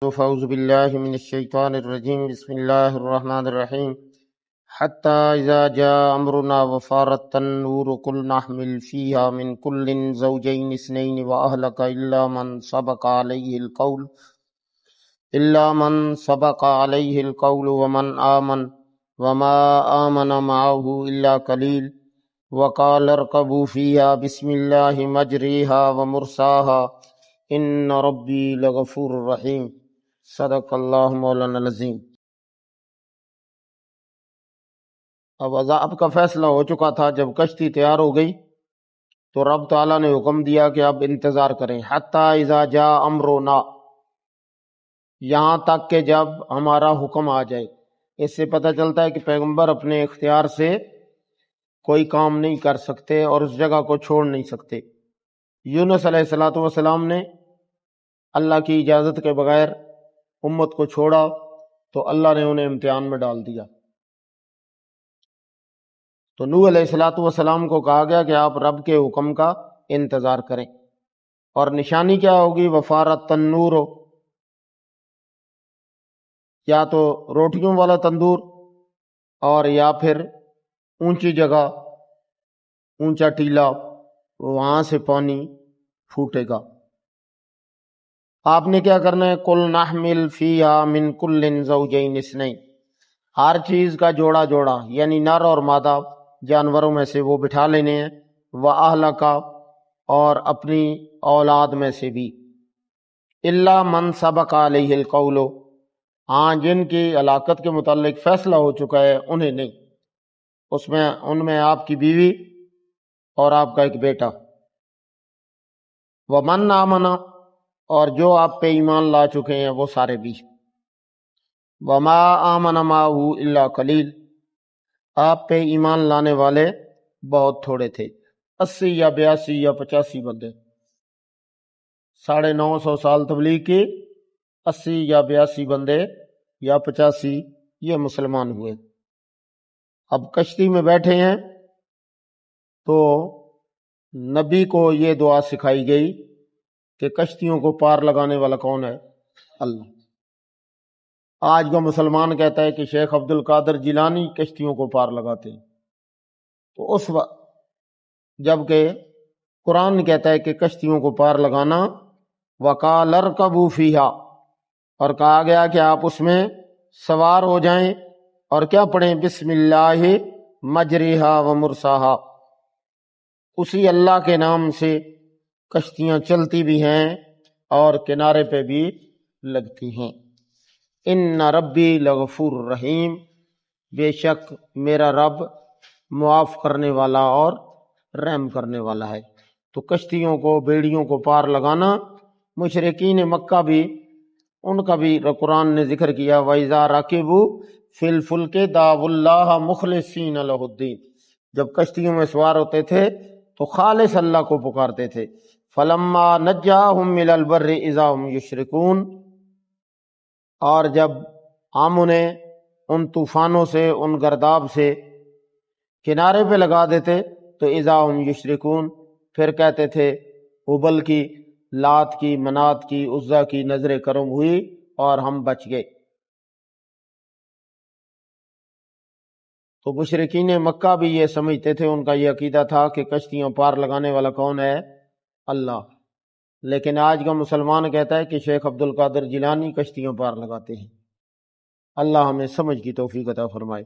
فأعوذ بالله من الشيطان الرجيم بسم الله الرحمن الرحيم حتى إذا جاء أمرنا وفارت النور قل نحمل فيها من كل زوجين اثنين وأهلك إلا من سبق عليه القول ومن آمن وما آمن معه إلا قليل وقال اركبوا فيها بسم الله مجريها ومرساها ان ربی لغفور رحیم صدق اللہ مولانا العظیم۔ اب عذاب کا فیصلہ ہو چکا تھا، جب کشتی تیار ہو گئی تو رب تعالیٰ نے حکم دیا کہ اب انتظار کریں، حتی اذا جاء امرنا، یہاں تک کہ جب ہمارا حکم آ جائے۔ اس سے پتہ چلتا ہے کہ پیغمبر اپنے اختیار سے کوئی کام نہیں کر سکتے اور اس جگہ کو چھوڑ نہیں سکتے۔ یونس علیہ السلام نے اللہ کی اجازت کے بغیر امت کو چھوڑا تو اللہ نے انہیں امتحان میں ڈال دیا۔ تو نوح علیہ السلام کو کہا گیا کہ آپ رب کے حکم کا انتظار کریں، اور نشانی کیا ہوگی؟ وفارت تنور، یا تو روٹیوں والا تندور اور یا پھر اونچی جگہ، اونچا ٹیلا، وہاں سے پانی پھوٹے گا۔ آپ نے کیا کرنا ہے؟ قل نحمل فیہا من کل زوجین اثنین، ہر چیز کا جوڑا جوڑا یعنی نر اور مادہ جانوروں میں سے وہ بٹھا لینے ہیں، وَأَهْلَكَ، اور اپنی اولاد میں سے بھی، الا من سبق علیہ القول، ہاں جن کی ہلاکت کے متعلق فیصلہ ہو چکا ہے انہیں نہیں، ان میں آپ کی بیوی اور آپ کا ایک بیٹا، وَمَنْ آمَنَ، اور جو آپ پہ ایمان لا چکے ہیں وہ سارے بھی، وَمَا آمَنَ مَعَهُ إِلَّا قَلِيلٌ، آپ پہ ایمان لانے والے بہت تھوڑے تھے، 80 یا 82 یا 85 بندے، 950 سال تبلیغ کی، 80 یا 82 بندے یا 85 یہ مسلمان ہوئے۔ اب کشتی میں بیٹھے ہیں تو نبی کو یہ دعا سکھائی گئی کہ کشتیوں کو پار لگانے والا کون ہے؟ اللہ۔ آج کا مسلمان کہتا ہے کہ شیخ عبد القادر جیلانی کشتیوں کو پار لگاتے ہیں، تو اس وقت جبکہ قرآن کہتا ہے کہ کشتیوں کو پار لگانا، وَقَالَ ارْكَبُوا فِيهَا، اور کہا گیا کہ آپ اس میں سوار ہو جائیں، اور کیا پڑھیں؟ بسم اللہ مجریہا ومرساہا، اسی اللہ کے نام سے کشتیاں چلتی بھی ہیں اور کنارے پہ بھی لگتی ہیں۔ ان ربی لغفور رحیم، بے شک میرا رب معاف کرنے والا اور رحم کرنے والا ہے۔ تو کشتیوں کو، بیڑیوں کو پار لگانا، مشرکین مکہ بھی، ان کا بھی قرآن نے ذکر کیا، وَإِذَا رَكِبُوا فِي الْفُلْكِ دَعَوُا اللَّهَ مُخْلِصِينَ لَهُ الدِّينَ، جب کشتیوں میں سوار ہوتے تھے تو خالص اللہ کو پکارتے تھے۔ فَلَمَّا نَجَّاهُمْ إِلَى الْبَرِّ إِذَا هُمْ يُشْرِكُونَ، اور جب ہم انہیں ان طوفانوں سے، ان گرداب سے کنارے پہ لگا دیتے تو اذا ہم یشرکون، پھر کہتے تھے ہبل کی، لات کی، منات کی، عزا کی نظر کرم ہوئی اور ہم بچ گئے۔ تو مشرکین مکہ بھی یہ سمجھتے تھے، ان کا یہ عقیدہ تھا کہ کشتیاں پار لگانے والا کون ہے؟ اللہ۔ لیکن آج کا مسلمان کہتا ہے کہ شیخ عبد القادر جیلانی کشتیاں پار لگاتے ہیں۔ اللہ ہمیں سمجھ کی توفیق عطا فرمائے۔